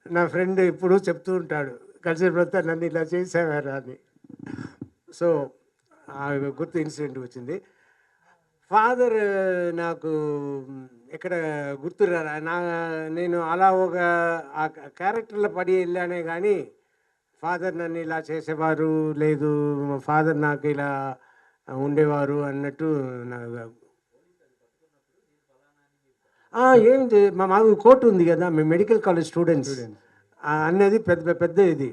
నా ఫ్రెండ్ ఎప్పుడూ చెప్తూ ఉంటాడు. కలిసినప్పుడంతా నన్ను ఇలా చేసావారా అని. సో, ఆ గుర్తు ఇన్సిడెంట్ వచ్చింది. ఫాదర్ నాకు ఎక్కడ గుర్తు నేను అలా ఒక ఆ క్యారెక్టర్‌లో పడి ఎళ్ళానే గానీ, ఫాదర్ నన్ను ఇలా చేసేవారు, లేదు ఫాదర్ నాకు ఇలా ఉండేవారు అన్నట్టు నాకు ఆ! ఏంటి మాకు కోర్ట్ ఉంది గదా! మేము మెడికల్ కాలేజ్ స్టూడెంట్స్. అన్నది పెద్ద ఇది.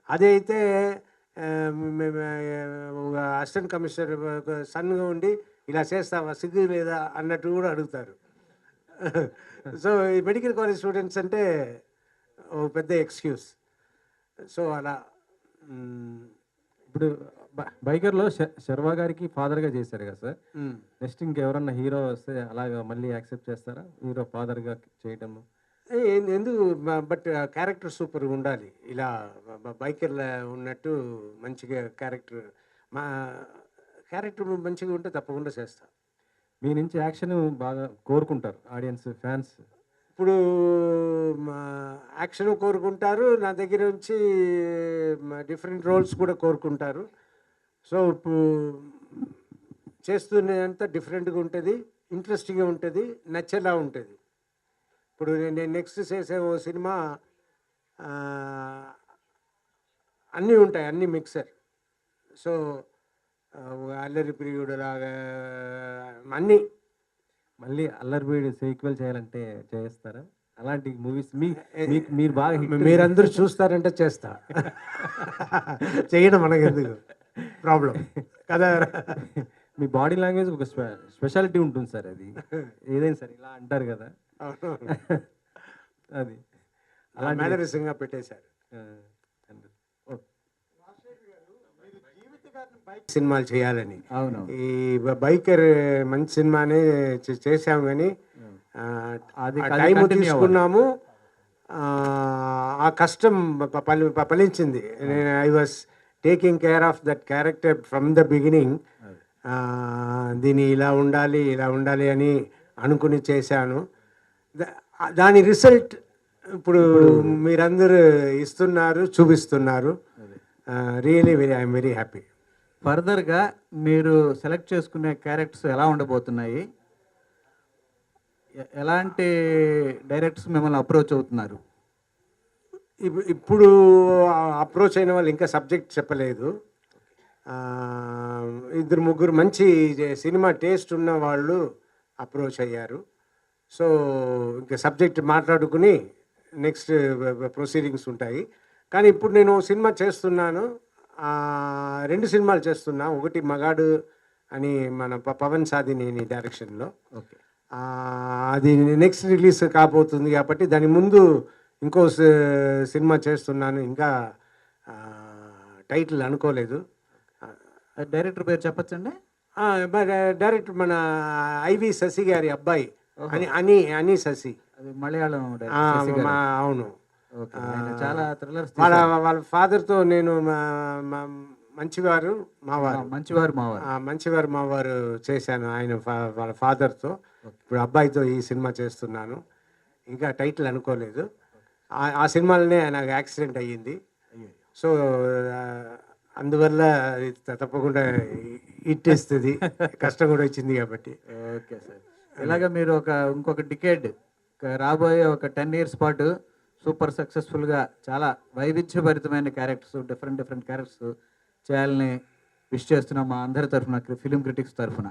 అదైతే మేము ఒక అసిస్టెంట్ కమిషనర్ ఒక సన్‌గా ఉండి, ఇలా చేస్తావా? సిగ్గు లేదా? అన్నట్టు గూడా అడుగుతారు. సో, ఈ మెడికల్ కాలేజ్ స్టూడెంట్స్ అంటే ఓ పెద్ద ఎక్స్‌క్యూజ్. సో, అలా హ్మ్. ఇప్పుడు బైకర్‌లో శర్వా గారికి ఫాదర్‌గా చేశారు కదా సార్. హ్మ్. నెక్స్ట్ ఇంకెవరన్నా హీరో వస్తే అలాగా మళ్ళీ యాక్సెప్ట్ చేస్తారా? హీరో ఫాదర్‌గా చేయడము. ఎందుకు బట్ క్యారెక్టర్ సూపర్‌గుండాలి. ఇలా బైకర్‌లా ఉన్నట్టు మంచిగా క్యారెక్టర్ మా క్యారెక్టర్ మంచిగా ఉంటే తప్పకుండా చేస్తా. మీ నుంచి యాక్షన్ బాగా కోరుకుంటారు ఆడియన్స్, ఫ్యాన్స్. ఇప్పుడు మా యాక్షన్ కోరుకుంటారు. నా దగ్గర నుంచి డిఫరెంట్ రోల్స్ కూడా కోరుకుంటారు. సో, ఇప్పుడు చేస్తున్నదంతా డిఫరెంట్‌గా ఉంటది. ఇంట్రెస్టింగ్‌గా ఉంటది. నచ్చేలా ఉంటది. ఇప్పుడు నేను నెక్స్ట్ చేసే ఓ సినిమా ఆహ్, అన్నీ ఉంటాయి. అన్నీ మిక్సర్. సో, అల్లరి ప్రియుడులాగా అన్నీ. మళ్ళీ 'అల్లరివీడు' సీక్వెల్ చేయాలంటే చేస్తారా? అలాంటి మూవీస్ మీకు మీరు బాగా హిట్ మీరందరూ చూస్తారంటే చేస్తా. చేయడం మనకెందుకు ప్రాబ్లమ్ కదా! మీ బాడీ లాంగ్వేజ్ ఒక స్పెషాలిటీ ఉంటుంది సార్ అది. ఏదైనా సరే ఇలా అంటారు కదా! అవును. అది. అలాంటి మేనరిజంగా పెట్టేశారు. ఆ! అంతే. ఓకే. సినిమాలు చేయాలని. అవును. ఈ బైకర్ మంచి సినిమానే చేసాం గానీ అది టైము కంటిన్యూ అవ్వాలి. తీసుకున్నాము. ఆ కష్టం ఫలించింది. నేను I was taking care of that character from the beginning. దీన్ని ఇలా ఉండాలి అని అనుకుని చేశాను. దాని రిజల్ట్ ఇప్పుడు మీరందరూ ఇస్తున్నారు, చూపిస్తున్నారు. Really I'm very happy. ఫర్దర్‌గా మీరు సెలెక్ట్ చేసుకునే క్యారెక్టర్స్ ఎలా ఉండబోతున్నాయి? ఎలాంటి డైరెక్టర్స్ మిమ్మల్ని అప్రోచ్ అవుతున్నారు? ఇప్పుడు అప్రోచ్ అయిన వాళ్ళు ఇంకా సబ్జెక్ట్ చెప్పలేదు. ఇద్దరు ముగ్గురు మంచి సినిమా టేస్ట్ ఉన్న వాళ్ళు అప్రోచ్ అయ్యారు. సో, ఇంకా సబ్జెక్ట్ మాట్లాడుకుని నెక్స్ట్ ప్రొసీడింగ్స్ ఉంటాయి. కానీ ఇప్పుడు నేను సినిమా చేస్తున్నాను. 2 సినిమాలు చేస్తున్నా. ఒకటి 'మగాడు' అని మన పవన్ సాధినేని డైరెక్షన్‌లో. ఓకే. అది నెక్స్ట్ రిలీజ్ కాబోతుంది కాబట్టి దాని ముందు ఇంకో సినిమా చేస్తున్నాను. ఇంకా టైటిల్ అనుకోలేదు. డైరెక్టర్ పేరు చెప్పొచ్చండి? మరి డైరెక్టర్ మన ఐవి శశి గారి అబ్బాయి ఓహో! అని శశి. అది మలయాళం డైరెక్టర్ శశి గారు. అవును. ఓకే. ఆయన చాలా థ్రిల్లర్స్ వాళ్ళ తీశారు. వాళ్ళ ఫాదర్‌తో నేను మంచివారు మావారు. మంచివారు మావారు. మంచివారు మావారు చేశాను ఆయన వాళ్ళ ఫాదర్‌తో. ఓకే. ఇప్పుడు అబ్బాయితో ఈ సినిమా చేస్తున్నాను. ఇంకా టైటిల్ అనుకోలేదు. ఆ సినిమాలోనే నాకు యాక్సిడెంట్ అయ్యింది. అయ్యో! సో, అందువల్ల అది తప్పకుండా హిట్ ఇస్తది. కష్టం కూడా వచ్చింది కాబట్టి. Okay sir. ఇలాగ మీరు ఇంకొక డికేడ్ రాబోయే ఒక 10 ఇయర్స్ పాటు సూపర్ సక్సెస్‌ఫుల్‌గా చాలా వైవిధ్యభరితమైన క్యారెక్టర్స్, డిఫరెంట్ క్యారెక్టర్స్ చేయాలని విష్ చేస్తున్నాం మా అందరి తరఫున, ఫిల్మ్ క్రిటిక్స్ తరఫున.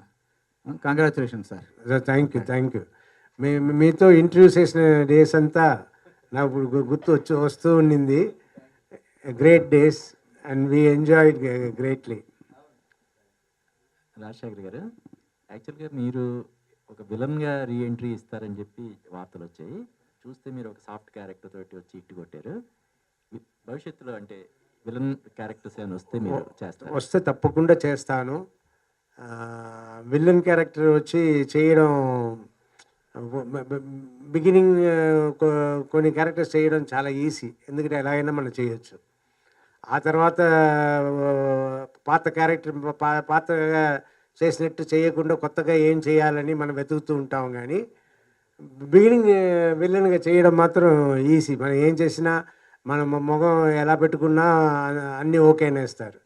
Congratulations sir. Thank you. మీతో ఇంటర్వ్యూ చేసిన డేస్ అంతా నాకు ఇప్పుడు గుర్తు వస్తూ ఉండింది. Great days and we enjoyed greatly. Rajasekhar గారు, యాక్చువల్గా మీరు ఒక విలన్గా రీఎంట్రీ ఇస్తారని చెప్పి వార్తలు వచ్చాయి. చూస్తే మీరు ఒక సాఫ్ట్ క్యారెక్టర్ తోటి వచ్చి ఇట్టు కొట్టారు. భవిష్యత్తులో అంటే విలన్ క్యారెక్టర్స్ ఏమైనా వస్తే మీరు చేస్తారు? వస్తే తప్పకుండా చేస్తాను. విలన్ క్యారెక్టర్ వచ్చి చేయడం బిగినింగ్ కొన్ని క్యారెక్టర్స్ చేయడం చాలా ఈజీ. ఎందుకంటే ఎలాగైనా మనం చేయొచ్చు. ఆ తర్వాత పాత క్యారెక్టర్ పాతగా చేసినట్టు చేయకుండా కొత్తగా ఏం చేయాలని మనం వెతుకుతూ ఉంటాం. కానీ బిగినింగ్ విలన్గా చేయడం మాత్రం ఈజీ. మనం ఏం చేసినా, మన మొగం ఎలా పెట్టుకున్నా అన్నీ ఓకే అనేస్తారు.